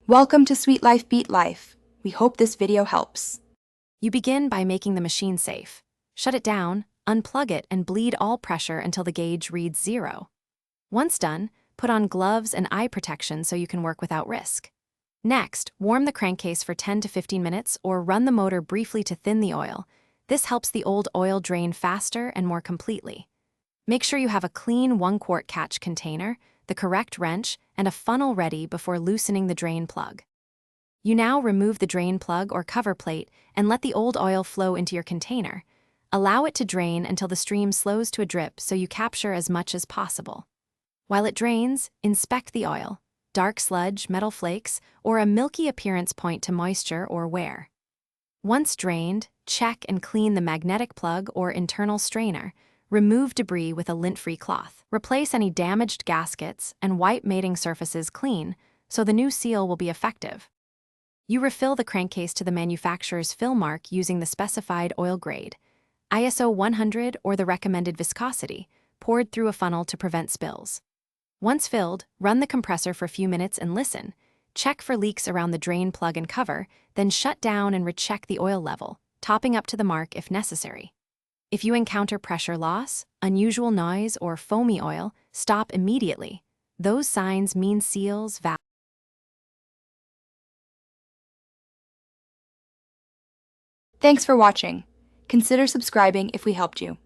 Welcome to Sweet Life Beat Life. We hope this video helps. You begin by making the machine safe. Shut it down, unplug it, and bleed all pressure until the gauge reads 0. Once done, put on gloves and eye protection so you can work without risk. Next, warm the crankcase for 10 to 15 minutes or run the motor briefly to thin the oil. This helps the old oil drain faster and more completely. Make sure you have a clean 1-quart catch container, the correct wrench, and a funnel ready before loosening the drain plug. You now remove the drain plug or cover plate and let the old oil flow into your container. Allow it to drain until the stream slows to a drip so you capture as much as possible. While it drains, inspect the oil. Dark sludge, metal flakes, or a milky appearance point to moisture or wear. Once drained, check and clean the magnetic plug or internal strainer. Remove debris with a lint-free cloth. Replace any damaged gaskets and wipe mating surfaces clean so the new seal will be effective. You refill the crankcase to the manufacturer's fill mark using the specified oil grade, ISO 100 or the recommended viscosity, poured through a funnel to prevent spills. Once filled, run the compressor for a few minutes and listen. Check for leaks around the drain plug and cover, then shut down and recheck the oil level, topping up to the mark if necessary. If you encounter pressure loss, unusual noise, or foamy oil, stop immediately. Those signs mean seals valid. Thanks for watching. Consider subscribing if we helped you.